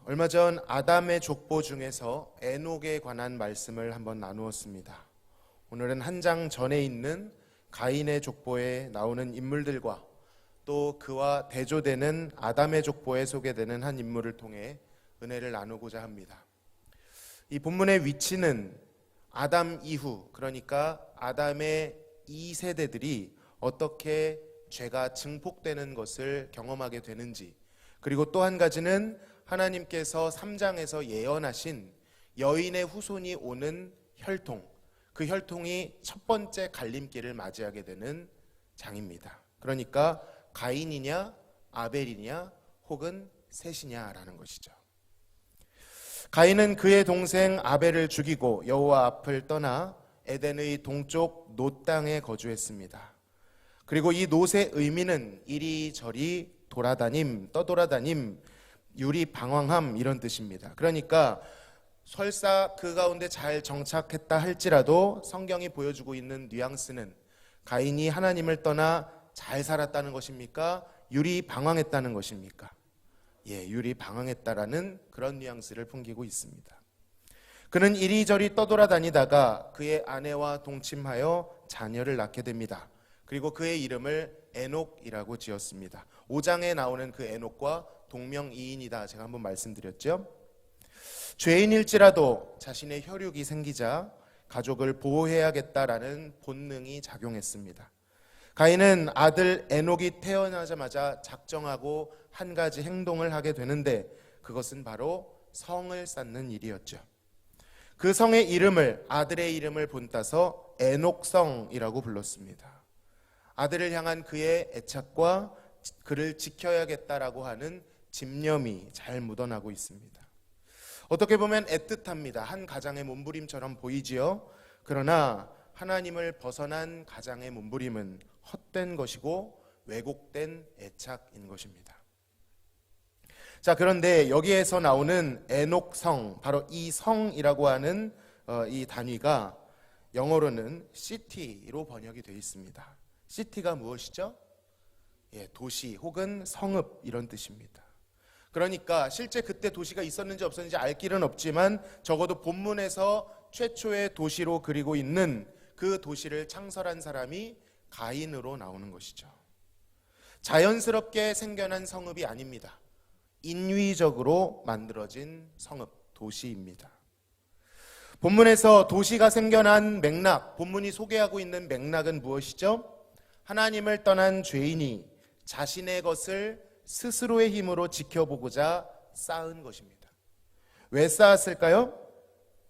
얼마 전 아담의 족보 중에서 에녹에 관한 말씀을 한번 나누었습니다. 오늘은 한 장 전에 있는 가인의 족보에 나오는 인물들과 또 그와 대조되는 아담의 족보에 소개되는 한 인물을 통해 은혜를 나누고자 합니다. 이 본문의 위치는 아담 이후, 그러니까 아담의 2세대들이 어떻게 죄가 증폭되는 것을 경험하게 되는지, 그리고 또 한 가지는 하나님께서 3장에서 예언하신 여인의 후손이 오는 혈통, 그 혈통이 첫 번째 갈림길을 맞이하게 되는 장입니다. 그러니까 가인이냐 아벨이냐 혹은 셋이냐라는 것이죠. 가인은 그의 동생 아벨을 죽이고 여호와 앞을 떠나 에덴의 동쪽 놋 땅에 거주했습니다. 그리고 이 놋의 의미는 이리저리 돌아다님, 떠돌아다님, 유리방황함 이런 뜻입니다. 그러니까 설사 그 가운데 잘 정착했다 할지라도 성경이 보여주고 있는 뉘앙스는 가인이 하나님을 떠나 잘 살았다는 것입니까? 유리방황했다는 것입니까? 유리방황했다라는 그런 뉘앙스를 풍기고 있습니다. 그는 이리저리 떠돌아다니다가 그의 아내와 동침하여 자녀를 낳게 됩니다. 그리고 그의 이름을 에녹이라고 지었습니다. 5장에 나오는 그 에녹과 동명이인이다 제가 한번 말씀드렸죠. 죄인일지라도 자신의 혈육이 생기자 가족을 보호해야겠다라는 본능이 작용했습니다. 가인은 아들 에녹이 태어나자마자 작정하고 한 가지 행동을 하게 되는데 그것은 바로 성을 쌓는 일이었죠. 그 성의 이름을, 아들의 이름을 본따서 에녹성이라고 불렀습니다. 아들을 향한 그의 애착과 그를 지켜야겠다라고 하는 집념이 잘 묻어나고 있습니다. 어떻게 보면 애틋합니다. 한 가장의 몸부림처럼 보이지요. 그러나 하나님을 벗어난 가장의 몸부림은 헛된 것이고 왜곡된 애착인 것입니다. 자, 그런데 여기에서 나오는 에녹성, 바로 이 성이라고 하는 이 단위가 영어로는 city로 번역이 되어 있습니다. city가 무엇이죠? 도시 혹은 성읍 이런 뜻입니다. 그러니까 실제 그때 도시가 있었는지 없었는지 알 길은 없지만 적어도 본문에서 최초의 도시로 그리고 있는 그 도시를 창설한 사람이 가인으로 나오는 것이죠. 자연스럽게 생겨난 성읍이 아닙니다. 인위적으로 만들어진 성읍, 도시입니다. 본문에서 도시가 생겨난 맥락, 본문이 소개하고 있는 맥락은 무엇이죠? 하나님을 떠난 죄인이 자신의 것을 스스로의 힘으로 지켜보고자 쌓은 것입니다. 왜 쌓았을까요?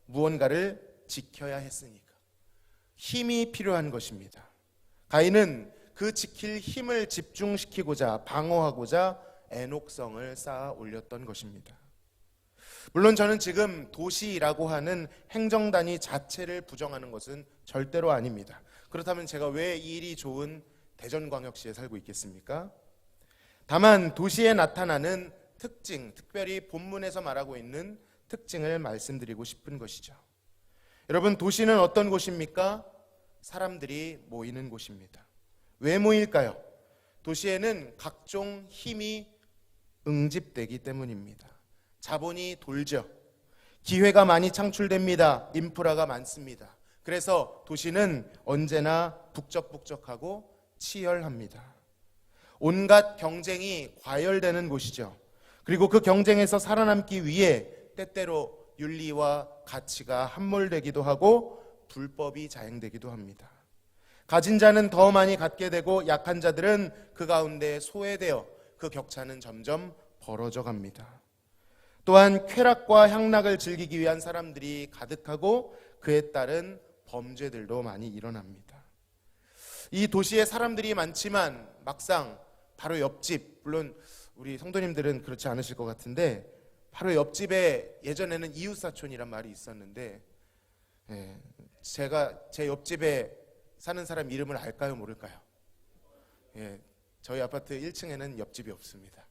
무언가를 지켜야 했으니까. 힘이 필요한 것입니다. 가인은 그 지킬 힘을 집중시키고자, 방어하고자 에녹성을 쌓아 올렸던 것입니다. 물론 저는 지금 도시라고 하는 행정단위 자체를 부정하는 것은 절대로 아닙니다. 그렇다면 제가 왜 이 일이 좋은 대전광역시에 살고 있겠습니까? 다만 도시에 나타나는 특징, 특별히 본문에서 말하고 있는 특징을 말씀드리고 싶은 것이죠. 여러분, 도시는 어떤 곳입니까? 사람들이 모이는 곳입니다. 왜 모일까요? 도시에는 각종 힘이 응집되기 때문입니다. 자본이 돌죠. 기회가 많이 창출됩니다. 인프라가 많습니다. 그래서 도시는 언제나 북적북적하고 치열합니다. 온갖 경쟁이 과열되는 곳이죠. 그리고 그 경쟁에서 살아남기 위해 때때로 윤리와 가치가 함몰되기도 하고 불법이 자행되기도 합니다. 가진 자는 더 많이 갖게 되고 약한 자들은 그 가운데 소외되어 그 격차는 점점 벌어져 갑니다. 또한 쾌락과 향락을 즐기기 위한 사람들이 가득하고 그에 따른 범죄들도 많이 일어납니다. 이 도시에 사람들이 많지만 막상 바로 옆집, 물론 우리 성도님들은 그렇지 않으실 것 같은데 바로 옆집에 예전에는 이웃사촌이란 말이 있었는데 제가 제 옆집에 사는 사람 이름을 알까요 모를까요? 저희 아파트 1층에는 옆집이 없습니다.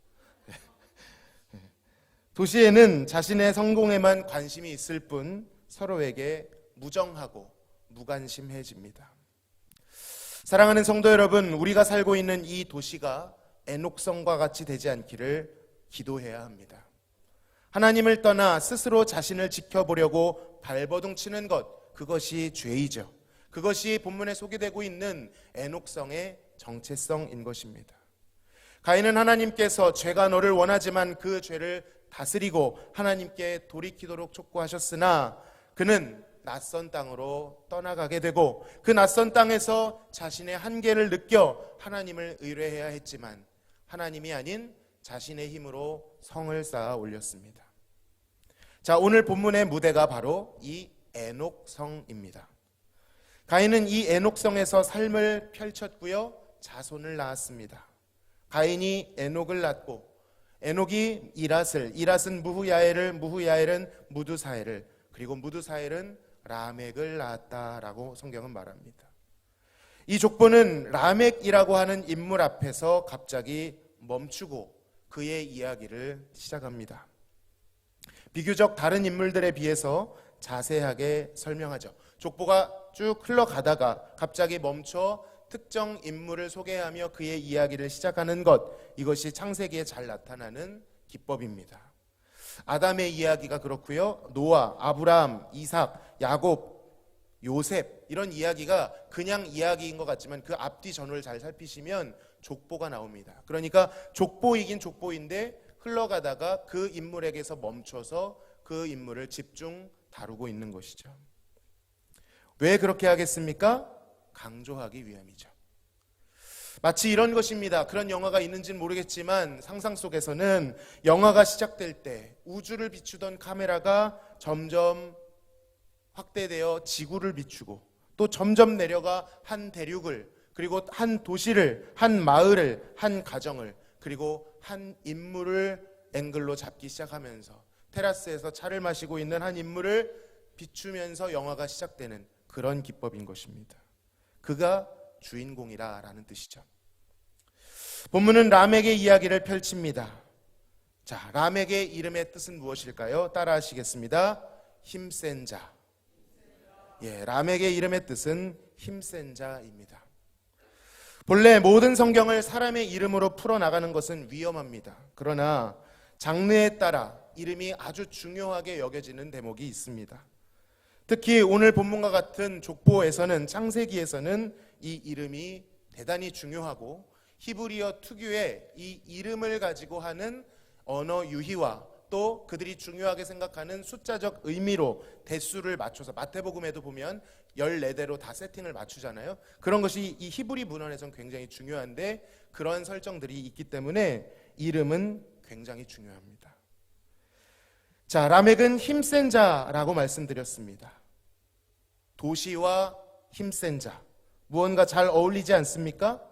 도시에는 자신의 성공에만 관심이 있을 뿐 서로에게 무정하고 무관심해집니다. 사랑하는 성도 여러분, 우리가 살고 있는 이 도시가 에녹성과 같이 되지 않기를 기도해야 합니다. 하나님을 떠나 스스로 자신을 지켜보려고 발버둥치는 것, 그것이 죄이죠. 그것이 본문에 소개되고 있는 에녹성의 정체성인 것입니다. 가인은 하나님께서 죄가 너를 원하지만 그 죄를 다스리고 하나님께 돌이키도록 촉구하셨으나 그는 낯선 땅으로 떠나가게 되고 그 낯선 땅에서 자신의 한계를 느껴 하나님을 의뢰해야 했지만 하나님이 아닌 자신의 힘으로 성을 쌓아 올렸습니다. 자, 오늘 본문의 무대가 바로 이 에녹성입니다. 가인은 이 에녹성에서 삶을 펼쳤고요, 자손을 낳았습니다. 가인이 에녹을 낳고 에녹이 이랏을, 이랏은 무후야엘을, 무후야엘은 무두사엘을, 그리고 무두사엘은 라멕을 낳았다라고 성경은 말합니다. 이 족보는 라멕이라고 하는 인물 앞에서 갑자기 멈추고 그의 이야기를 시작합니다. 비교적 다른 인물들에 비해서 자세하게 설명하죠. 족보가 쭉 흘러가다가 갑자기 멈춰 특정 인물을 소개하며 그의 이야기를 시작하는 것, 이것이 창세기에 잘 나타나는 기법입니다. 아담의 이야기가 그렇고요, 노아, 아브라함, 이삭, 야곱, 요셉, 이런 이야기가 그냥 이야기인 것 같지만 그 앞뒤 전후를 잘 살피시면 족보가 나옵니다. 그러니까 족보이긴 족보인데 흘러가다가 그 인물에게서 멈춰서 그 인물을 집중 다루고 있는 것이죠. 왜 그렇게 하겠습니까? 강조하기 위함이죠. 마치 이런 것입니다. 그런 영화가 있는지는 모르겠지만 상상 속에서는 영화가 시작될 때 우주를 비추던 카메라가 점점 확대되어 지구를 비추고 또 점점 내려가 한 대륙을, 그리고 한 도시를, 한 마을을, 한 가정을, 그리고 한 인물을 앵글로 잡기 시작하면서 테라스에서 차를 마시고 있는 한 인물을 비추면서 영화가 시작되는 그런 기법인 것입니다. 그가 주인공이라라는 뜻이죠. 본문은 라멕의 이야기를 펼칩니다. 자, 라멕의 이름의 뜻은 무엇일까요? 따라 하시겠습니다. 힘센 자. 예, 라멕의 이름의 뜻은 힘센 자입니다. 본래 모든 성경을 사람의 이름으로 풀어나가는 것은 위험합니다. 그러나 장르에 따라 이름이 아주 중요하게 여겨지는 대목이 있습니다. 특히 오늘 본문과 같은 족보에서는, 창세기에서는 이 이름이 대단히 중요하고 히브리어 특유의 이 이름을 가지고 하는 언어 유희와 또 그들이 중요하게 생각하는 숫자적 의미로 대수를 맞춰서, 마태복음에도 보면 14대로 다 세팅을 맞추잖아요. 그런 것이 이 히브리 문헌에서는 굉장히 중요한데 그런 설정들이 있기 때문에 이름은 굉장히 중요합니다. 자, 라멕은 힘센 자라고 말씀드렸습니다. 도시와 힘센 자, 무언가 잘 어울리지 않습니까?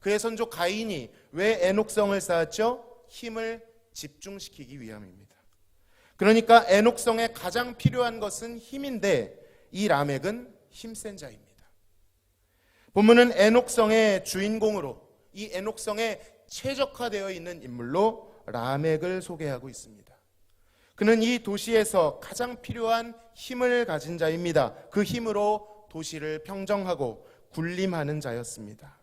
그의 선조 가인이 왜 에녹성을 쌓았죠? 힘을 집중시키기 위함입니다. 그러니까 에녹성에 가장 필요한 것은 힘인데 이 라멕은 힘센 자입니다. 본문은 에녹성의 주인공으로, 이 에녹성에 최적화되어 있는 인물로 라멕을 소개하고 있습니다. 그는 이 도시에서 가장 필요한 힘을 가진 자입니다. 그 힘으로 도시를 평정하고 군림하는 자였습니다.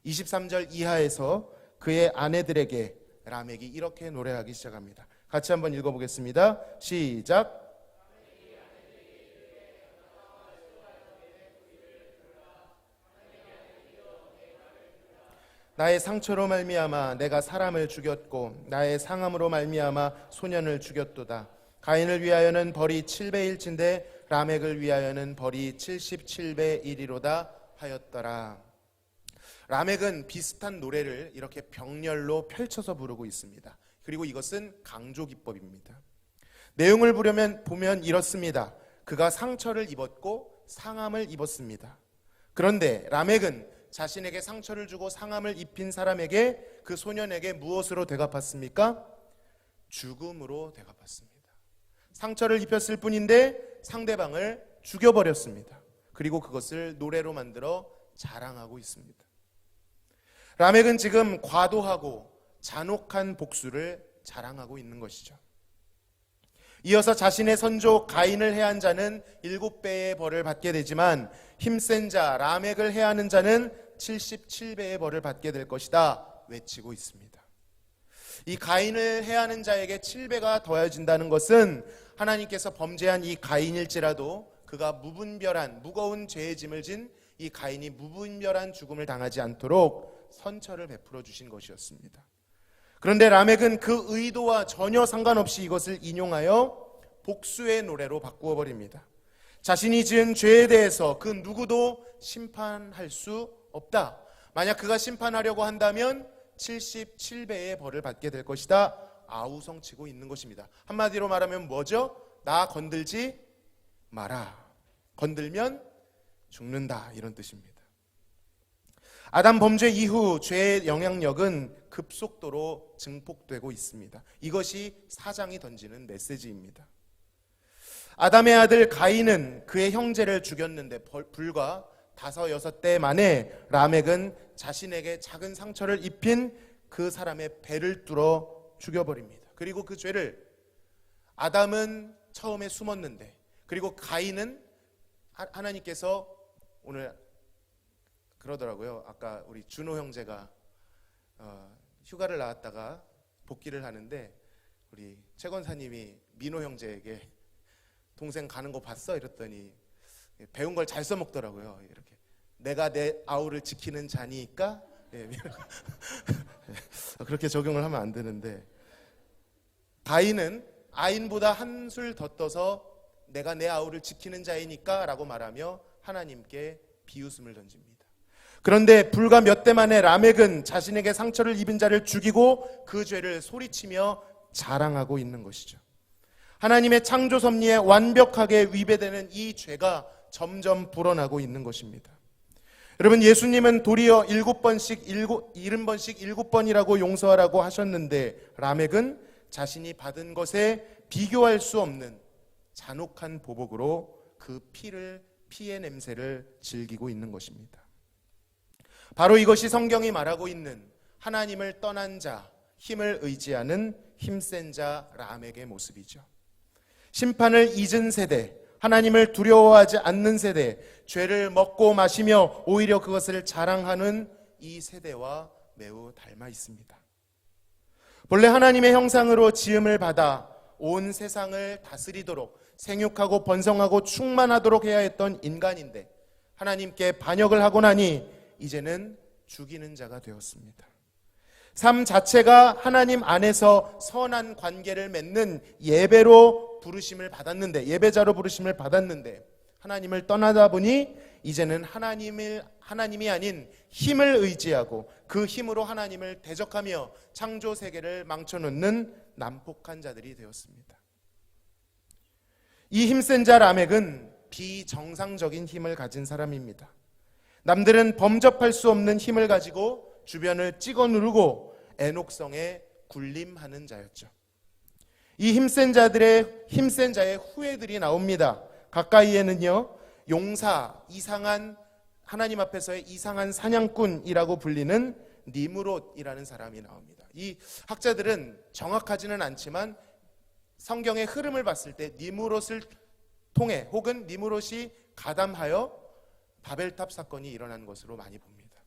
23절 이하에서 그의 아내들에게 라멕이 이렇게 노래하기 시작합니다. 같이 한번 읽어보겠습니다. 시작. 나의 상처로 말미암아 내가 사람을 죽였고 나의 상함으로 말미암아 소년을 죽였도다. 가인을 위하여는 벌이 7배 1진데 라멕을 위하여는 벌이 77배 1이로다 하였더라. 라멕은 비슷한 노래를 이렇게 병렬로 펼쳐서 부르고 있습니다. 그리고 이것은 강조 기법입니다. 내용을 보면 이렇습니다. 그가 상처를 입었고 상함을 입었습니다. 그런데 라멕은 자신에게 상처를 주고 상함을 입힌 사람에게, 그 소년에게 무엇으로 대갚았습니까? 죽음으로 대갚았습니다. 상처를 입혔을 뿐인데 상대방을 죽여버렸습니다. 그리고 그것을 노래로 만들어 자랑하고 있습니다. 라멕은 지금 과도하고 잔혹한 복수를 자랑하고 있는 것이죠. 이어서 자신의 선조 가인을 해한 자는 7배의 벌을 받게 되지만 힘센 자 라멕을 해하는 자는 77배의 벌을 받게 될 것이다 외치고 있습니다. 이 가인을 해하는 자에게 7배가 더해진다는 것은 하나님께서 범죄한 이 가인일지라도 그가 무분별한 무거운 죄의 짐을 진 이 가인이 무분별한 죽음을 당하지 않도록 선처를 베풀어 주신 것이었습니다. 그런데 라멕은 그 의도와 전혀 상관없이 이것을 인용하여 복수의 노래로 바꾸어 버립니다. 자신이 지은 죄에 대해서 그 누구도 심판할 수 없다. 만약 그가 심판하려고 한다면 77배의 벌을 받게 될 것이다. 아우성치고 있는 것입니다. 한마디로 말하면 뭐죠? 나 건들지 마라. 건들면 죽는다. 이런 뜻입니다. 아담 범죄 이후 죄의 영향력은 급속도로 증폭되고 있습니다. 이것이 사장이 던지는 메시지입니다. 아담의 아들 가인은 그의 형제를 죽였는데 불과 5, 6대 만에 라멕은 자신에게 작은 상처를 입힌 그 사람의 배를 뚫어 죽여버립니다. 그리고 그 죄를 아담은 처음에 숨었는데, 그리고 가인은 하나님께서 오늘 그러더라고요. 아까 우리 준호 형제가 휴가를 나왔다가 복귀를 하는데 우리 최 권사님이 민호 형제에게 동생 가는 거 봤어? 이랬더니 배운 걸 잘 써먹더라고요. 이렇게 내가 내 아우를 지키는 자니까. 그렇게 적용을 하면 안 되는데, 가인은 아인보다 한술 더 떠서 내가 내 아우를 지키는 자이니까 라고 말하며 하나님께 비웃음을 던집니다. 그런데 불과 몇 대 만에 라멕은 자신에게 상처를 입은 자를 죽이고 그 죄를 소리치며 자랑하고 있는 것이죠. 하나님의 창조 섭리에 완벽하게 위배되는 이 죄가 점점 불어나고 있는 것입니다. 여러분, 예수님은 도리어 7번씩 7번이라고 용서하라고 하셨는데 라멕은 자신이 받은 것에 비교할 수 없는 잔혹한 보복으로 그 피의 냄새를 즐기고 있는 것입니다. 바로 이것이 성경이 말하고 있는 하나님을 떠난 자, 힘을 의지하는 힘센 자 라멕의 모습이죠. 심판을 잊은 세대, 하나님을 두려워하지 않는 세대, 죄를 먹고 마시며 오히려 그것을 자랑하는 이 세대와 매우 닮아 있습니다. 본래 하나님의 형상으로 지음을 받아 온 세상을 다스리도록 생육하고 번성하고 충만하도록 해야 했던 인간인데 하나님께 반역을 하고 나니 이제는 죽이는 자가 되었습니다. 삶 자체가 하나님 안에서 선한 관계를 맺는 예배자로 부르심을 받았는데 하나님을 떠나다 보니 이제는 하나님이 아닌 힘을 의지하고 그 힘으로 하나님을 대적하며 창조 세계를 망쳐놓는 난폭한 자들이 되었습니다. 이 힘센 자 라멕은 비정상적인 힘을 가진 사람입니다. 남들은 범접할 수 없는 힘을 가지고 주변을 찍어 누르고 애녹성에 군림하는 자였죠. 이 힘센 자의 후예들이 나옵니다. 가까이에는요, 용사, 이상한 하나님 앞에서의 이상한 사냥꾼이라고 불리는 니므롯이라는 사람이 나옵니다. 이 학자들은 정확하지는 않지만 성경의 흐름을 봤을 때 니므롯을 통해 혹은 니므롯이 가담하여 바벨탑 사건이 일어난 것으로 많이 봅니다.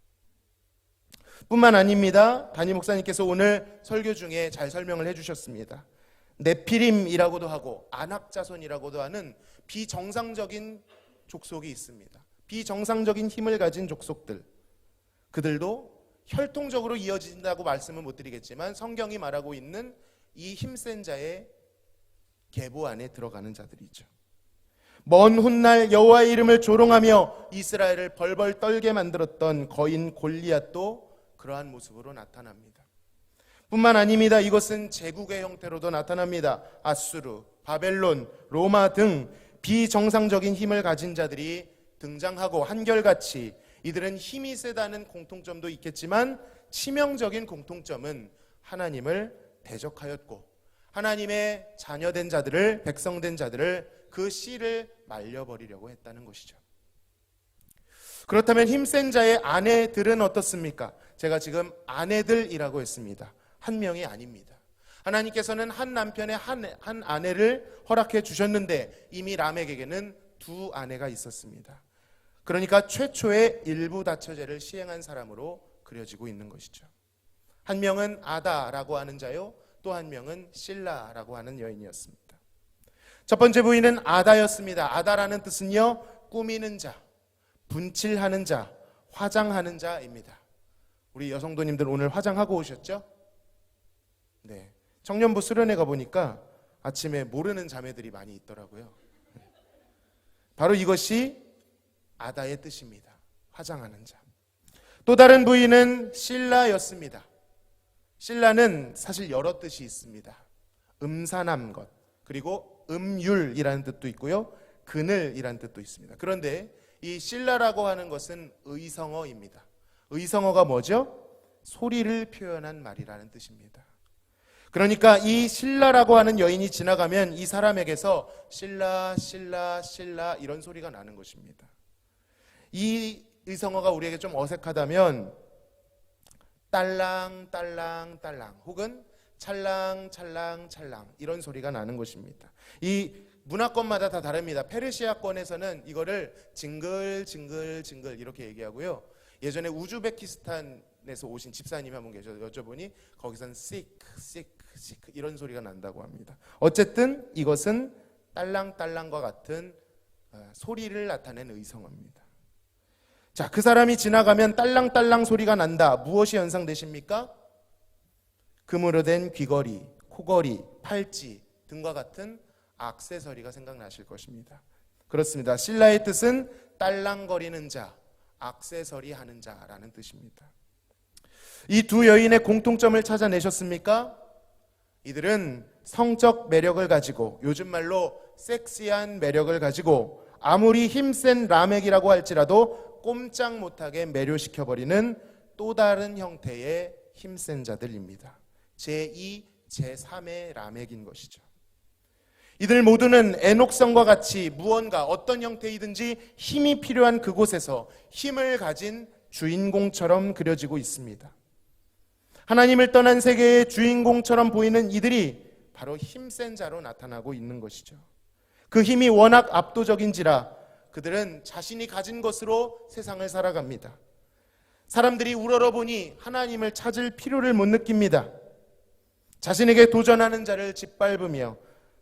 뿐만 아닙니다. 담임 목사님께서 오늘 설교 중에 잘 설명을 해주셨습니다. 네피림이라고도 하고 안악자손이라고도 하는 비정상적인 족속이 있습니다. 비정상적인 힘을 가진 족속들, 그들도 혈통적으로 이어진다고 말씀은 못 드리겠지만 성경이 말하고 있는 이 힘센 자의 계보 안에 들어가는 자들이죠. 먼 훗날 여호와의 이름을 조롱하며 이스라엘을 벌벌 떨게 만들었던 거인 골리앗도 그러한 모습으로 나타납니다. 뿐만 아닙니다. 이것은 제국의 형태로도 나타납니다. 아수르, 바벨론, 로마 등 비정상적인 힘을 가진 자들이 등장하고 한결같이 이들은 힘이 세다는 공통점도 있겠지만 치명적인 공통점은 하나님을 대적하였고 하나님의 자녀된 자들을, 백성된 자들을 그 씨를 말려버리려고 했다는 것이죠. 그렇다면 힘센 자의 아내들은 어떻습니까? 제가 지금 아내들이라고 했습니다. 한 명이 아닙니다. 하나님께서는 한 남편의 한 아내를 허락해 주셨는데 이미 라멕에게는 2 아내가 있었습니다. 그러니까 최초의 일부 다처제를 시행한 사람으로 그려지고 있는 것이죠. 한 명은 아다라고 하는 자요, 또 한 명은 실라라고 하는 여인이었습니다. 첫 번째 부인은 아다였습니다. 아다라는 뜻은요, 꾸미는 자, 분칠하는 자, 화장하는 자입니다. 우리 여성도님들 오늘 화장하고 오셨죠? 네. 청년부 수련회 가보니까 아침에 모르는 자매들이 많이 있더라고요. 바로 이것이 아다의 뜻입니다. 화장하는 자. 또 다른 부인은 실라였습니다. 실라는 사실 여러 뜻이 있습니다. 음산한 것, 그리고 음율이라는 뜻도 있고요, 그늘이라는 뜻도 있습니다. 그런데 이 실라라고 하는 것은 의성어입니다. 의성어가 뭐죠? 소리를 표현한 말이라는 뜻입니다. 그러니까 이 실라라고 하는 여인이 지나가면 이 사람에게서 실라, 실라, 실라 이런 소리가 나는 것입니다. 이 의성어가 우리에게 좀 어색하다면 딸랑, 딸랑, 딸랑 혹은 찰랑, 찰랑, 찰랑 이런 소리가 나는 것입니다. 이 문화권마다 다 다릅니다. 페르시아권에서는 이거를 징글, 징글, 징글 이렇게 얘기하고요. 예전에 우즈베키스탄에서 오신 집사님이 한 분 계셔서 여쭤보니 거기선 시크, 시크, 시크 이런 소리가 난다고 합니다. 어쨌든 이것은 딸랑딸랑과 같은 소리를 나타낸 의성어입니다. 자, 그 사람이 지나가면 딸랑딸랑 소리가 난다. 무엇이 연상되십니까? 금으로 된 귀걸이, 코걸이, 팔찌 등과 같은 액세서리가 생각나실 것입니다. 그렇습니다. 실라의 뜻은 딸랑거리는 자, 액세서리 하는 자라는 뜻입니다. 이 두 여인의 공통점을 찾아내셨습니까? 이들은 성적 매력을 가지고, 요즘 말로 섹시한 매력을 가지고 아무리 힘센 라멕이라고 할지라도 꼼짝 못하게 매료시켜버리는 또 다른 형태의 힘센 자들입니다. 제2, 제3의 라멕인 것이죠. 이들 모두는 에녹성과 같이 무언가 어떤 형태이든지 힘이 필요한 그곳에서 힘을 가진 주인공처럼 그려지고 있습니다. 하나님을 떠난 세계의 주인공처럼 보이는 이들이 바로 힘센 자로 나타나고 있는 것이죠. 그 힘이 워낙 압도적인지라 그들은 자신이 가진 것으로 세상을 살아갑니다. 사람들이 우러러보니 하나님을 찾을 필요를 못 느낍니다. 자신에게 도전하는 자를 짓밟으며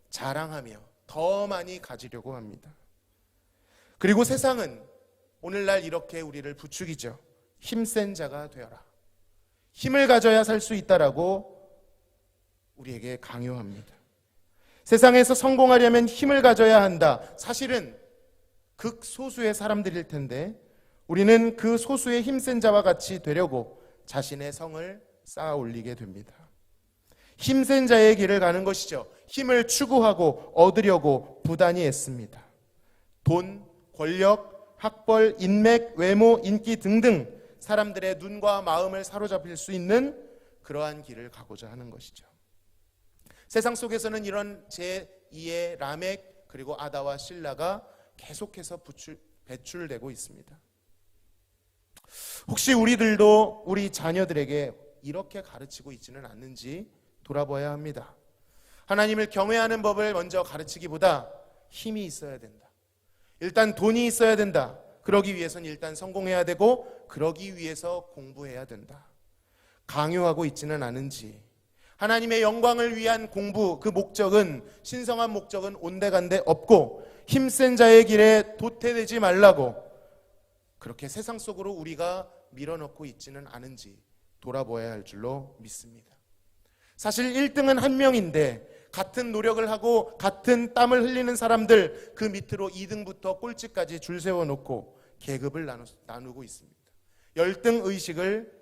자랑하며 더 많이 가지려고 합니다. 그리고 세상은 오늘날 이렇게 우리를 부추기죠. 힘센 자가 되어라. 힘을 가져야 살 수 있다라고 우리에게 강요합니다. 세상에서 성공하려면 힘을 가져야 한다. 사실은 극소수의 사람들일 텐데 우리는 그 소수의 힘센 자와 같이 되려고 자신의 성을 쌓아 올리게 됩니다. 힘센 자의 길을 가는 것이죠. 힘을 추구하고 얻으려고 부단히 애씁니다. 돈, 권력, 학벌, 인맥, 외모, 인기 등등 사람들의 눈과 마음을 사로잡힐 수 있는 그러한 길을 가고자 하는 것이죠. 세상 속에서는 이런 제2의 라멕 그리고 아다와 실라가 계속해서 배출되고 있습니다. 혹시 우리들도 우리 자녀들에게 이렇게 가르치고 있지는 않는지 돌아봐야 합니다. 하나님을 경외하는 법을 먼저 가르치기보다 힘이 있어야 된다. 일단 돈이 있어야 된다. 그러기 위해서는 일단 성공해야 되고 그러기 위해서 공부해야 된다. 강요하고 있지는 않은지, 하나님의 영광을 위한 공부, 그 목적은, 신성한 목적은 온데간데 없고 힘센 자의 길에 도태되지 말라고 그렇게 세상 속으로 우리가 밀어넣고 있지는 않은지 돌아보아야 할 줄로 믿습니다. 사실 1등은 한 명인데 같은 노력을 하고 같은 땀을 흘리는 사람들 그 밑으로 2등부터 꼴찌까지 줄 세워놓고 계급을 나누고 있습니다. 열등 의식을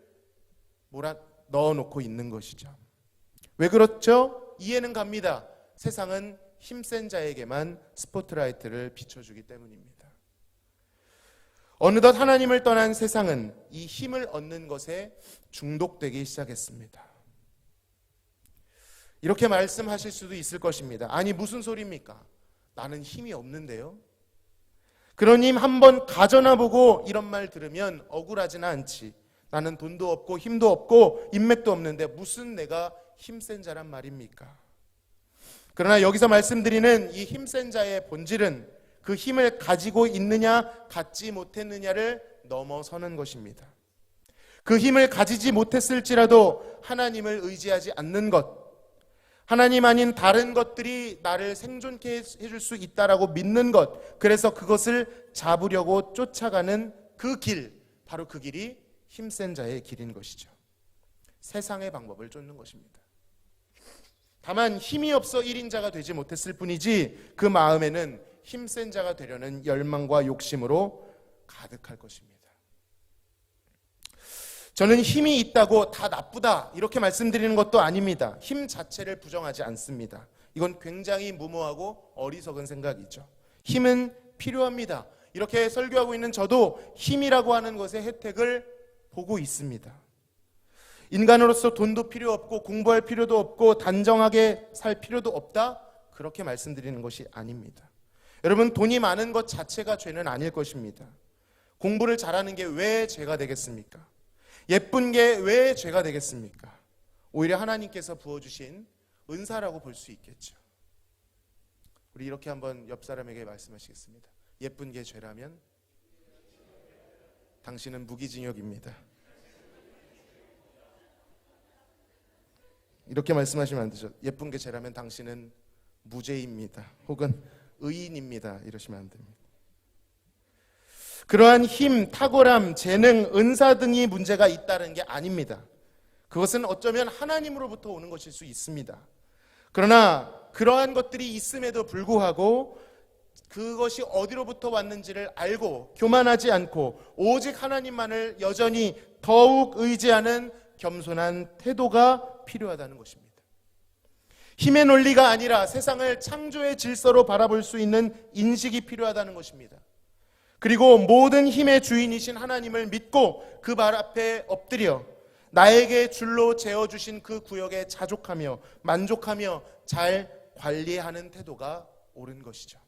넣어놓고 있는 것이죠. 왜 그렇죠? 이해는 갑니다. 세상은 힘센 자에게만 스포트라이트를 비춰주기 때문입니다. 어느덧 하나님을 떠난 세상은 이 힘을 얻는 것에 중독되기 시작했습니다. 이렇게 말씀하실 수도 있을 것입니다. 아니 무슨 소리입니까? 나는 힘이 없는데요. 그러니 한번 가져나 보고 이런 말 들으면 억울하지는 않지. 나는 돈도 없고 힘도 없고 인맥도 없는데 무슨 내가 힘센 자란 말입니까? 그러나 여기서 말씀드리는 이 힘센 자의 본질은 그 힘을 가지고 있느냐 갖지 못했느냐를 넘어서는 것입니다. 그 힘을 가지지 못했을지라도 하나님을 의지하지 않는 것, 하나님 아닌 다른 것들이 나를 생존케 해줄 수 있다라고 믿는 것, 그래서 그것을 잡으려고 쫓아가는 그 길, 바로 그 길이 힘센 자의 길인 것이죠. 세상의 방법을 쫓는 것입니다. 다만 힘이 없어 1인자가 되지 못했을 뿐이지 그 마음에는 힘센 자가 되려는 열망과 욕심으로 가득할 것입니다. 저는 힘이 있다고 다 나쁘다 이렇게 말씀드리는 것도 아닙니다. 힘 자체를 부정하지 않습니다. 이건 굉장히 무모하고 어리석은 생각이죠. 힘은 필요합니다. 이렇게 설교하고 있는 저도 힘이라고 하는 것의 혜택을 보고 있습니다. 인간으로서 돈도 필요 없고 공부할 필요도 없고 단정하게 살 필요도 없다? 그렇게 말씀드리는 것이 아닙니다. 여러분, 돈이 많은 것 자체가 죄는 아닐 것입니다. 공부를 잘하는 게 왜 죄가 되겠습니까? 예쁜 게 왜 죄가 되겠습니까? 오히려 하나님께서 부어주신 은사라고 볼 수 있겠죠. 우리 이렇게 한번 옆 사람에게 말씀하시겠습니다. 예쁜 게 죄라면 당신은 무기징역입니다. 이렇게 말씀하시면 안 되죠. 예쁜 게 죄라면 당신은 무죄입니다. 혹은 의인입니다. 이러시면 안 됩니다. 그러한 힘, 탁월함, 재능, 은사 등이 문제가 있다는 게 아닙니다. 그것은 어쩌면 하나님으로부터 오는 것일 수 있습니다. 그러나 그러한 것들이 있음에도 불구하고 그것이 어디로부터 왔는지를 알고 교만하지 않고 오직 하나님만을 여전히 더욱 의지하는 겸손한 태도가 필요하다는 것입니다. 힘의 논리가 아니라 세상을 창조의 질서로 바라볼 수 있는 인식이 필요하다는 것입니다. 그리고 모든 힘의 주인이신 하나님을 믿고 그 발 앞에 엎드려 나에게 줄로 재어주신 그 구역에 자족하며 만족하며 잘 관리하는 태도가 옳은 것이죠.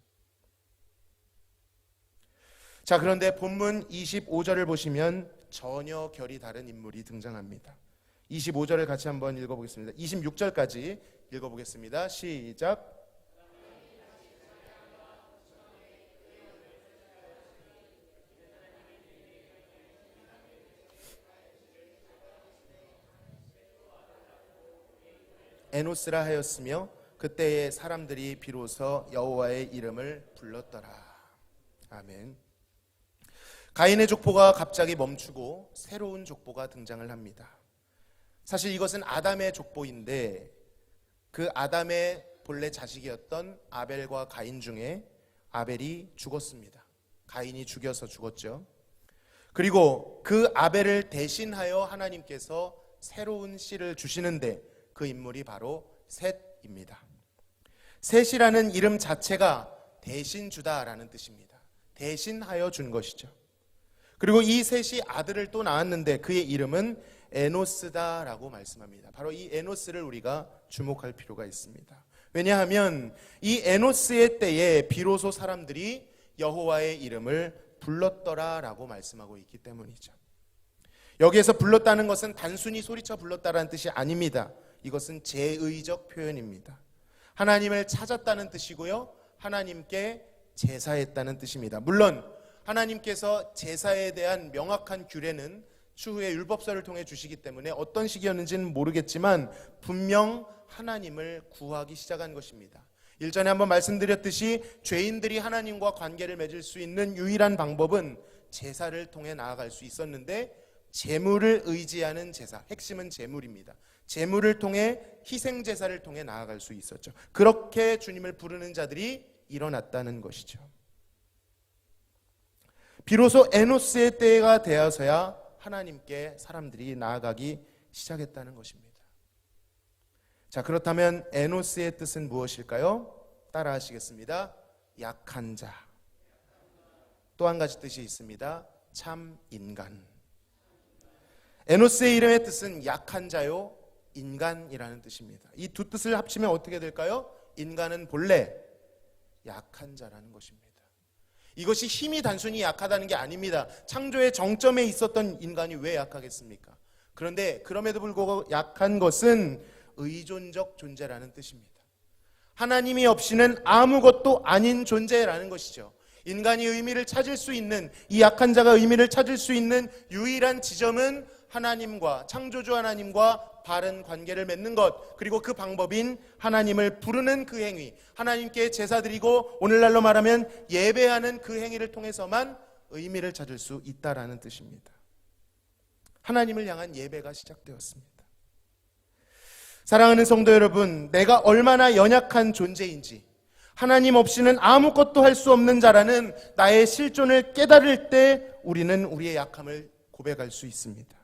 자, 그런데 본문 25절을 보시면 전혀 결이 다른 인물이 등장합니다. 25절을 같이 한번 읽어보겠습니다. 26절까지 읽어보겠습니다. 시작. 에노스라 하였으며 그때의 사람들이 비로소 여호와의 이름을 불렀더라. 아멘. 가인의 족보가 갑자기 멈추고 새로운 족보가 등장을 합니다. 사실 이것은 아담의 족보인데 그 아담의 본래 자식이었던 아벨과 가인 중에 아벨이 죽었습니다. 가인이 죽여서 죽었죠. 그리고 그 아벨을 대신하여 하나님께서 새로운 씨를 주시는데 그 인물이 바로 셋입니다. 셋이라는 이름 자체가 대신 주다라는 뜻입니다. 대신하여 준 것이죠. 그리고 이 셋이 아들을 또 낳았는데 그의 이름은 에노스다라고 말씀합니다. 바로 이 에노스를 우리가 주목할 필요가 있습니다. 왜냐하면 이 에노스의 때에 비로소 사람들이 여호와의 이름을 불렀더라라고 말씀하고 있기 때문이죠. 여기에서 불렀다는 것은 단순히 소리쳐 불렀다라는 뜻이 아닙니다. 이것은 제의적 표현입니다. 하나님을 찾았다는 뜻이고요, 하나님께 제사했다는 뜻입니다. 물론 하나님께서 제사에 대한 명확한 규례는 추후에 율법서를 통해 주시기 때문에 어떤 시기였는지는 모르겠지만 분명 하나님을 구하기 시작한 것입니다. 일전에 한번 말씀드렸듯이 죄인들이 하나님과 관계를 맺을 수 있는 유일한 방법은 제사를 통해 나아갈 수 있었는데 제물을 의지하는 제사, 핵심은 제물입니다. 제물을 통해 희생 제사를 통해 나아갈 수 있었죠. 그렇게 주님을 부르는 자들이 일어났다는 것이죠. 비로소 에노스의 때가 되어서야 하나님께 사람들이 나아가기 시작했다는 것입니다. 자, 그렇다면 에노스의 뜻은 무엇일까요? 따라 하시겠습니다. 약한 자. 또 한 가지 뜻이 있습니다. 참 인간. 에노스의 이름의 뜻은 약한 자요, 인간이라는 뜻입니다. 이 두 뜻을 합치면 어떻게 될까요? 인간은 본래 약한 자라는 것입니다. 이것이 힘이 단순히 약하다는 게 아닙니다. 창조의 정점에 있었던 인간이 왜 약하겠습니까? 그런데 그럼에도 불구하고 약한 것은 의존적 존재라는 뜻입니다. 하나님이 없이는 아무것도 아닌 존재라는 것이죠. 인간이 의미를 찾을 수 있는, 이 약한 자가 의미를 찾을 수 있는 유일한 지점은 하나님과, 창조주 하나님과 바른 관계를 맺는 것, 그리고 그 방법인 하나님을 부르는 그 행위, 하나님께 제사드리고 오늘날로 말하면 예배하는 그 행위를 통해서만 의미를 찾을 수 있다라는 뜻입니다. 하나님을 향한 예배가 시작되었습니다. 사랑하는 성도 여러분, 내가 얼마나 연약한 존재인지, 하나님 없이는 아무것도 할 수 없는 자라는 나의 실존을 깨달을 때 우리는 우리의 약함을 고백할 수 있습니다.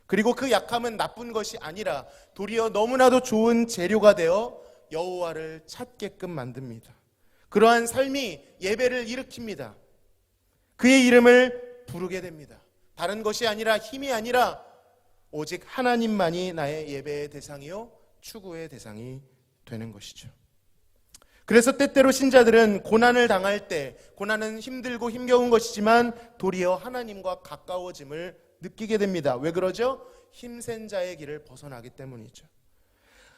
그리고 그 약함은 나쁜 것이 아니라 도리어 너무나도 좋은 재료가 되어 여호와를 찾게끔 만듭니다. 그러한 삶이 예배를 일으킵니다. 그의 이름을 부르게 됩니다. 다른 것이 아니라, 힘이 아니라 오직 하나님만이 나의 예배의 대상이요 추구의 대상이 되는 것이죠. 그래서 때때로 신자들은 고난을 당할 때, 고난은 힘들고 힘겨운 것이지만 도리어 하나님과 가까워짐을 느끼게 됩니다. 왜 그러죠? 힘센 자의 길을 벗어나기 때문이죠.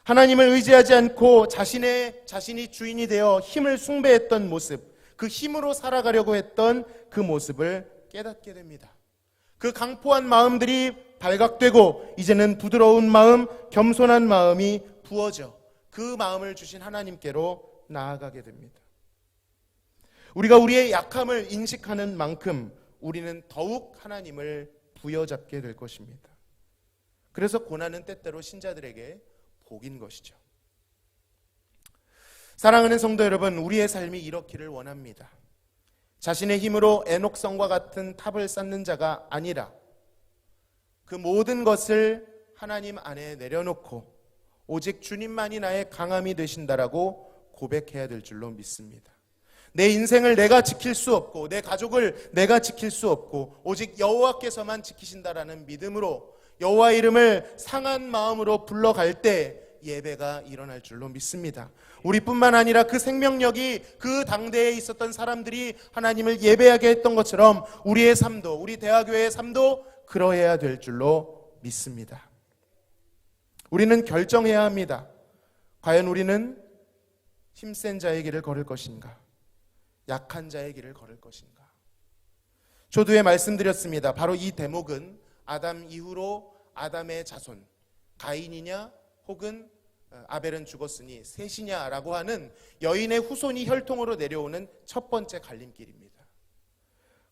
하나님을 의지하지 않고 자신이 주인이 되어 힘을 숭배했던 모습, 그 힘으로 살아가려고 했던 그 모습을 깨닫게 됩니다. 그 강포한 마음들이 발각되고 이제는 부드러운 마음, 겸손한 마음이 부어져 그 마음을 주신 하나님께로 나아가게 됩니다. 우리가 우리의 약함을 인식하는 만큼 우리는 더욱 하나님을 부여잡게 될 것입니다. 그래서 고난은 때때로 신자들에게 복인 것이죠. 사랑하는 성도 여러분, 우리의 삶이 이렇기를 원합니다. 자신의 힘으로 에녹성과 같은 탑을 쌓는 자가 아니라 그 모든 것을 하나님 안에 내려놓고 오직 주님만이 나의 강함이 되신다라고 고백해야 될 줄로 믿습니다. 내 인생을 내가 지킬 수 없고 내 가족을 내가 지킬 수 없고 오직 여호와께서만 지키신다라는 믿음으로 여호와 이름을 상한 마음으로 불러갈 때 예배가 일어날 줄로 믿습니다. 우리뿐만 아니라 그 생명력이 그 당대에 있었던 사람들이 하나님을 예배하게 했던 것처럼 우리의 삶도, 우리 대화교회의 삶도 그러해야 될 줄로 믿습니다. 우리는 결정해야 합니다. 과연 우리는 힘센 자의 길을 걸을 것인가? 약한 자의 길을 걸을 것인가? 초두에 말씀드렸습니다. 바로 이 대목은 아담 이후로 아담의 자손, 가인이냐 혹은 아벨은 죽었으니 셋이냐라고 하는 여인의 후손이 혈통으로 내려오는 첫 번째 갈림길입니다.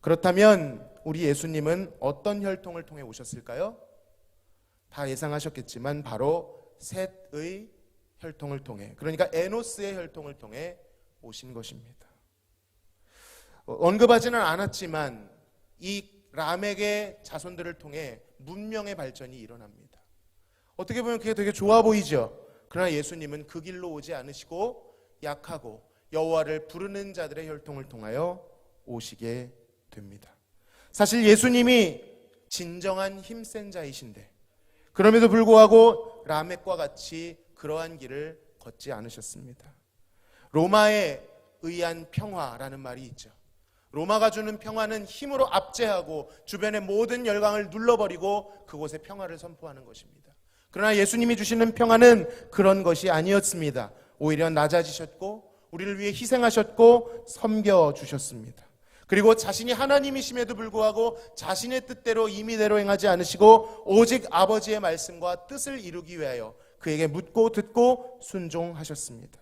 그렇다면 우리 예수님은 어떤 혈통을 통해 오셨을까요? 다 예상하셨겠지만 바로 셋의 혈통을 통해, 그러니까 에노스의 혈통을 통해 오신 것입니다. 언급하지는 않았지만 이 라멕의 자손들을 통해 문명의 발전이 일어납니다. 어떻게 보면 그게 되게 좋아 보이죠. 그러나 예수님은 그 길로 오지 않으시고 약하고 여호와를 부르는 자들의 혈통을 통하여 오시게 됩니다. 사실 예수님이 진정한 힘센 자이신데 그럼에도 불구하고 라멕과 같이 그러한 길을 걷지 않으셨습니다. 로마에 의한 평화라는 말이 있죠. 로마가 주는 평화는 힘으로 압제하고 주변의 모든 열강을 눌러버리고 그곳에 평화를 선포하는 것입니다. 그러나 예수님이 주시는 평화는 그런 것이 아니었습니다. 오히려 낮아지셨고 우리를 위해 희생하셨고 섬겨주셨습니다. 그리고 자신이 하나님이심에도 불구하고 자신의 뜻대로 임의대로 행하지 않으시고 오직 아버지의 말씀과 뜻을 이루기 위하여 그에게 묻고 듣고 순종하셨습니다.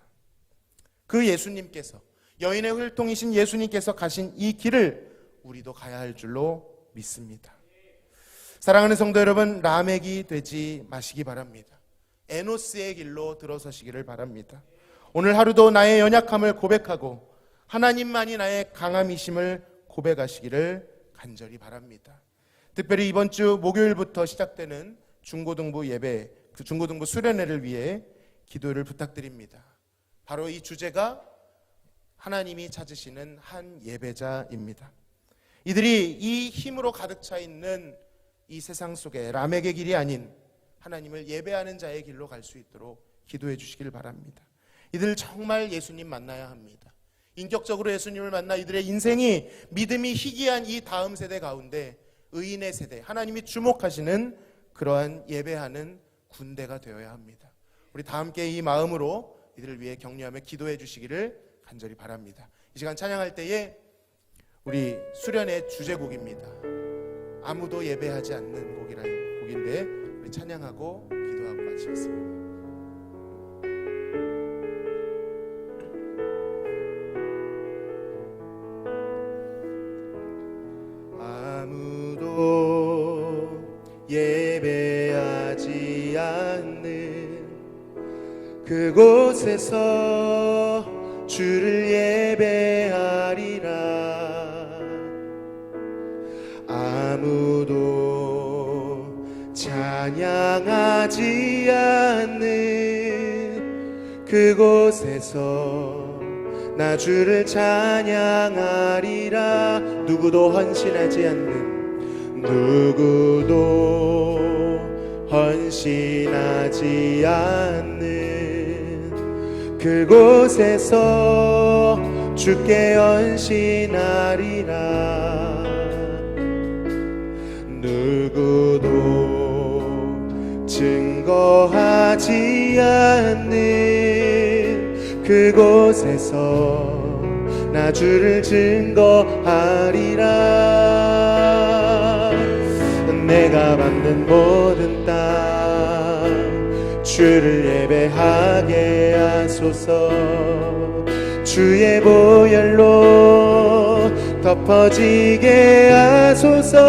그 예수님께서, 여인의 혈통이신 예수님께서 가신 이 길을 우리도 가야 할 줄로 믿습니다. 사랑하는 성도 여러분, 라멕이 되지 마시기 바랍니다. 에노스의 길로 들어서시기를 바랍니다. 오늘 하루도 나의 연약함을 고백하고 하나님만이 나의 강함이심을 고백하시기를 간절히 바랍니다. 특별히 이번 주 목요일부터 시작되는 중고등부 예배, 그 중고등부 수련회를 위해 기도를 부탁드립니다. 바로 이 주제가 하나님이 찾으시는 한 예배자입니다. 이들이 이 힘으로 가득 차 있는 이 세상 속에 라멕의 길이 아닌 하나님을 예배하는 자의 길로 갈 수 있도록 기도해 주시길 바랍니다. 이들 정말 예수님 만나야 합니다. 인격적으로 예수님을 만나 이들의 인생이 믿음이 희귀한 이 다음 세대 가운데 의인의 세대, 하나님이 주목하시는 그러한 예배하는 군대가 되어야 합니다. 우리 다 함께 이 마음으로 이들을 위해 격려하며 기도해 주시기를 간절히 바랍니다. 이 시간 찬양할 때에 우리 수련의 주제곡입니다. 아무도 예배하지 않는 곡이라요. 곡인데 우리 찬양하고 기도하고 마치겠습니다. 아무도 예배하지 않는 그곳에서 주를 예배하리라. 아무도 찬양하지 않는 그곳에서 나 주를 찬양하리라. 누구도 헌신하지 않는, 누구도 헌신하지 않는 그곳에서 주께 헌신하리라. 누구도 증거하지 않는 그곳에서 나 주를 증거하리라. 내가 받는 모든 땅 주를 예배하게 하소서. 주의 보혈로 덮어지게 하소서.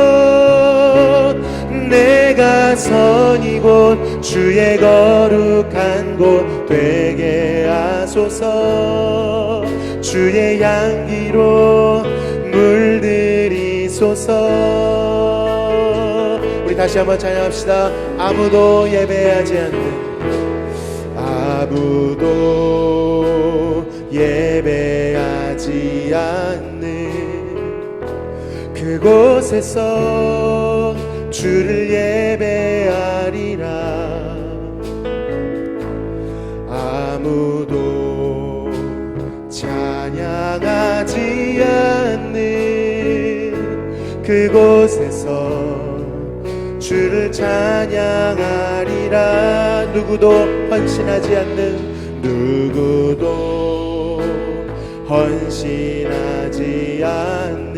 내가 선 이곳 주의 거룩한 곳 되게 하소서. 주의 향기로 물들이소서. 우리 다시 한번 찬양합시다. 아무도 예배하지 않는, 아무도 예배하지 않는 그곳에서 주를 예배하리라. 아무도 찬양하지 않는 그곳에서 주를 찬양하리라. 누구도 헌신하지 않는, 누구도 헌신하지 않는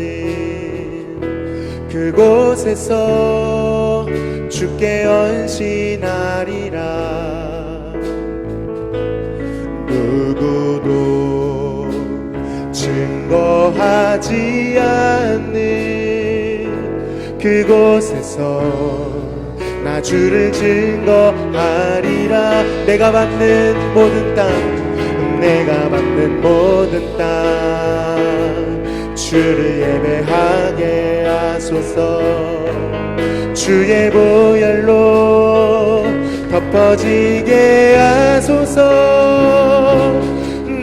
그곳에서 주께 헌신하리라. 누구도 증거하지 않는 그곳에서 나 주를 증거하리라. 내가 받는 모든 땅, 내가 받는 모든 땅 주를 예배하게 하소서. 주의 보혈로 덮어지게 하소서.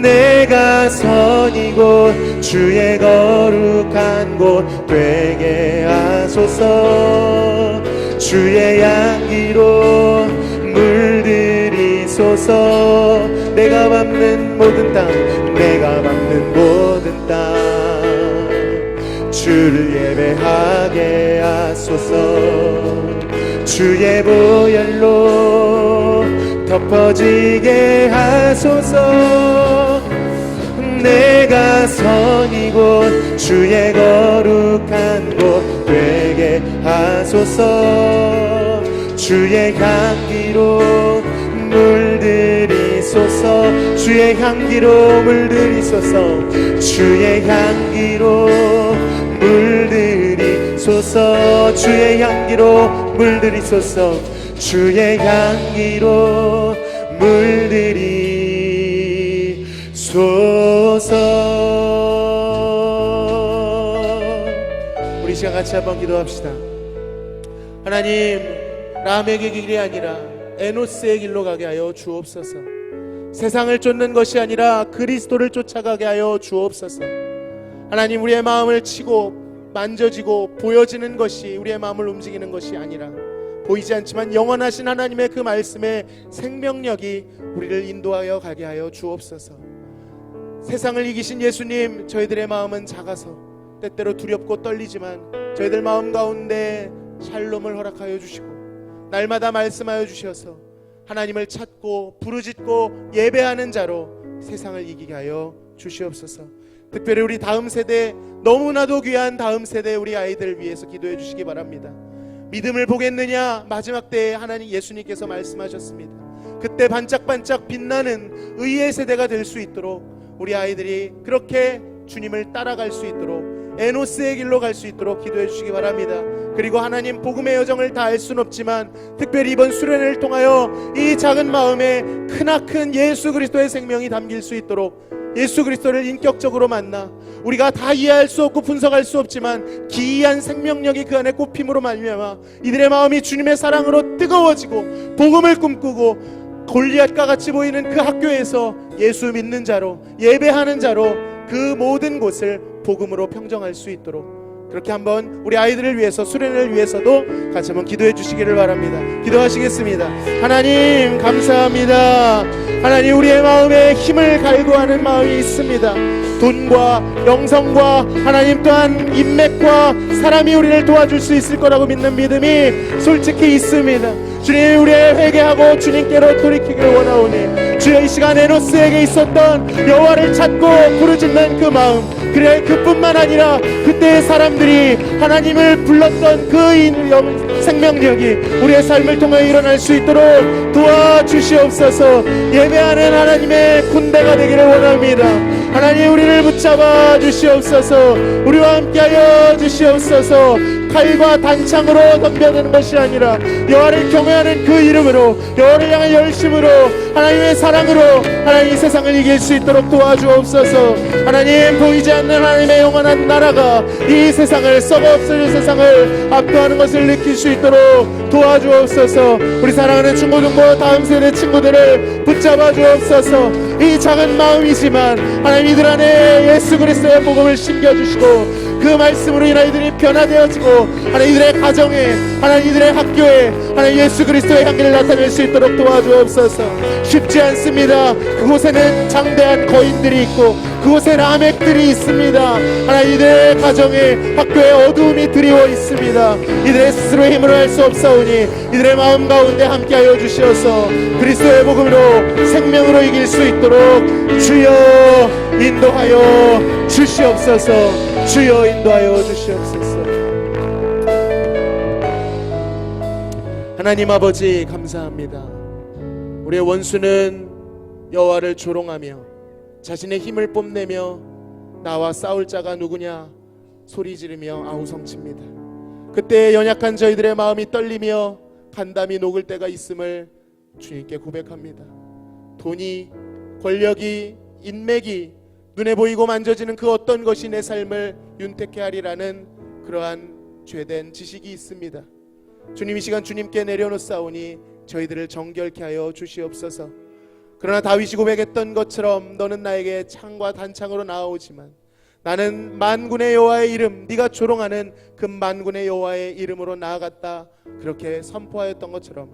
내가 선 이곳 주의 거룩한 곳 되게 하소서. 주의 향기로 물들이소서. 내가 밟는 모든 땅, 내가 밟는 모든 땅 주를 예배하게 하소서. 주의 보혈로 덮어지게 하소서. 내가 선 이곳 주의 거룩한 곳 되게 하소서. 주의 향기로 물들이소서. 주의 향기로 물들이소서. 주의 향기로 물들이소서. 주의 향기로 물들이소서. 주의 향기로 물들이소서. 우리 시간 같이 한번 기도합시다. 하나님, 남의 길이 아니라 에노스의 길로 가게 하여 주옵소서. 세상을 쫓는 것이 아니라 그리스도를 쫓아가게 하여 주옵소서. 하나님, 우리의 마음을 치고 만져지고 보여지는 것이 우리의 마음을 움직이는 것이 아니라 보이지 않지만 영원하신 하나님의 그 말씀의 생명력이 우리를 인도하여 가게 하여 주옵소서. 세상을 이기신 예수님, 저희들의 마음은 작아서 때때로 두렵고 떨리지만 저희들 마음 가운데 샬롬을 허락하여 주시고 날마다 말씀하여 주셔서 하나님을 찾고 부르짖고 예배하는 자로 세상을 이기게 하여 주시옵소서. 특별히 우리 다음 세대, 너무나도 귀한 다음 세대 우리 아이들 위해서 기도해 주시기 바랍니다. 믿음을 보겠느냐? 마지막 때에 하나님 예수님께서 말씀하셨습니다. 그때 반짝반짝 빛나는 의의 세대가 될 수 있도록 우리 아이들이 그렇게 주님을 따라갈 수 있도록 에노스의 길로 갈 수 있도록 기도해 주시기 바랍니다. 그리고 하나님 복음의 여정을 다 알 수는 없지만 특별히 이번 수련회를 통하여 이 작은 마음에 크나큰 예수 그리스도의 생명이 담길 수 있도록 예수 그리스도를 인격적으로 만나 우리가 다 이해할 수 없고 분석할 수 없지만 기이한 생명력이 그 안에 꼽힘으로 말미암아 이들의 마음이 주님의 사랑으로 뜨거워지고 복음을 꿈꾸고 골리앗과 같이 보이는 그 학교에서 예수 믿는 자로 예배하는 자로 그 모든 곳을 복음으로 평정할 수 있도록 그렇게 한번 우리 아이들을 위해서 수련을 위해서도 같이 한번 기도해 주시기를 바랍니다. 기도하시겠습니다. 하나님 감사합니다. 하나님 우리의 마음에 힘을 갈구하는 마음이 있습니다. 돈과 영성과 하나님 또한 인맥과 사람이 우리를 도와줄 수 있을 거라고 믿는 믿음이 솔직히 있습니다. 주님 우리의 회개하고 주님께로 돌이키기를 원하오니 주여 이 시간 에노스에게 있었던 여호와를 찾고 부르짖는 그 마음 그래 그뿐만 아니라 그때의 사람들이 하나님을 불렀던 그 생명력이 우리의 삶을 통해 일어날 수 있도록 도와주시옵소서. 예배하는 하나님의 군대가 되기를 원합니다. 하나님 우리를 붙잡아 주시옵소서. 우리와 함께하여 주시옵소서. 칼과 단창으로 덤벼드는 것이 아니라 여호와를 경외하는 그 이름으로 여호와를 향한 열심으로 하나님의 사랑으로 하나님 이 세상을 이길 수 있도록 도와주옵소서. 하나님 보이지 않는 하나님의 영원한 나라가 이 세상을 썩어 없어질 세상을 압도하는 것을 느낄 수 있도록 도와주옵소서. 우리 사랑하는 중고등부 다음 세대 친구들을 붙잡아 주옵소서. 이 작은 마음이지만 하나님 이들 안에 예수 그리스도의 복음을 심겨주시고 그 말씀으로 이 아이들이 변화되어지고 하나님 이들의 가정에 하나님 이들의 학교에 하나님 예수 그리스도의 향기를 나타낼 수 있도록 도와주옵소서. 쉽지 않습니다. 그곳에는 장대한 거인들이 있고 그곳에 라멕들이 있습니다. 하나님 이들의 가정에 학교에 어두움이 드리워 있습니다. 이들의 스스로의 힘으로 할 수 없사오니 이들의 마음 가운데 함께하여 주시어서 그리스도의 복음으로 생명으로 이길 수 있도록 주여 인도하여 주시옵소서. 주여 인도하여 주시옵소서. 하나님 아버지 감사합니다. 우리의 원수는 여호와를 조롱하며 자신의 힘을 뽐내며 나와 싸울 자가 누구냐 소리 지르며 아우성칩니다. 그때 연약한 저희들의 마음이 떨리며 간담이 녹을 때가 있음을 주님께 고백합니다. 돈이, 권력이, 인맥이 눈에 보이고 만져지는 그 어떤 것이 내 삶을 윤택케 하리라는 그러한 죄된 지식이 있습니다. 주님 이 시간 주님께 내려놓사오니 저희들을 정결케 하여 주시옵소서. 그러나 다윗이 고백했던 것처럼 너는 나에게 창과 단창으로 나아오지만 나는 만군의 여호와의 이름 네가 조롱하는 그 만군의 여호와의 이름으로 나아갔다 그렇게 선포하였던 것처럼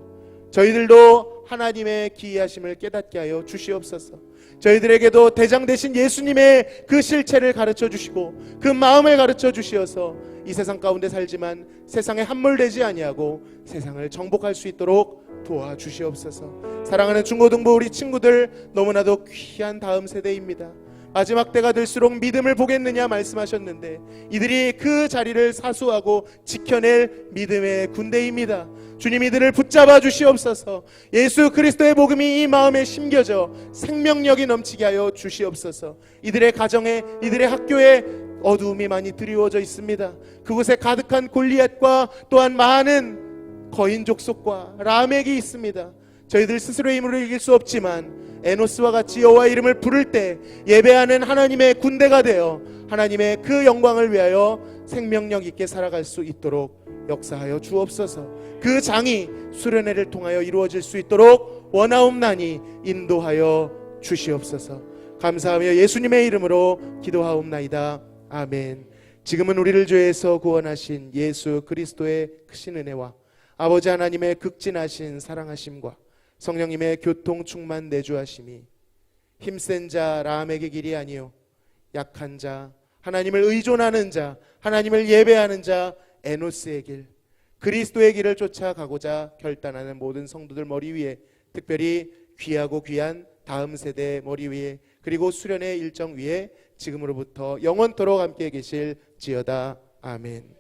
저희들도 하나님의 기이하심을 깨닫게 하여 주시옵소서. 저희들에게도 대장 되신 예수님의 그 실체를 가르쳐 주시고 그 마음을 가르쳐 주시어서 이 세상 가운데 살지만 세상에 함몰되지 아니하고 세상을 정복할 수 있도록 도와주시옵소서. 사랑하는 중고등부 우리 친구들 너무나도 귀한 다음 세대입니다. 마지막 때가 될수록 믿음을 보겠느냐 말씀하셨는데 이들이 그 자리를 사수하고 지켜낼 믿음의 군대입니다. 주님 이들을 붙잡아 주시옵소서. 예수 그리스도의 복음이 이 마음에 심겨져 생명력이 넘치게 하여 주시옵소서. 이들의 가정에 이들의 학교에 어두움이 많이 드리워져 있습니다. 그곳에 가득한 골리앗과 또한 많은 거인 족속과 라멕이 있습니다. 저희들 스스로의 힘으로 이길 수 없지만 에노스와 같이 여호와의 이름을 부를 때 예배하는 하나님의 군대가 되어 하나님의 그 영광을 위하여 생명력 있게 살아갈 수 있도록 역사하여 주옵소서. 그 장이 수련회를 통하여 이루어질 수 있도록 원하옵나니 인도하여 주시옵소서. 감사하며 예수님의 이름으로 기도하옵나이다. 아멘. 지금은 우리를 죄에서 구원하신 예수 그리스도의 크신 은혜와 아버지 하나님의 극진하신 사랑하심과 성령님의 교통 충만 내주하심이 힘센 자 라멕의 길이 아니요 약한 자 하나님을 의존하는 자 하나님을 예배하는 자 에노스의 길 그리스도의 길을 쫓아가고자 결단하는 모든 성도들 머리 위에 특별히 귀하고 귀한 다음 세대 머리 위에 그리고 수련의 일정 위에 지금으로부터 영원토록 함께 계실지어다. 아멘.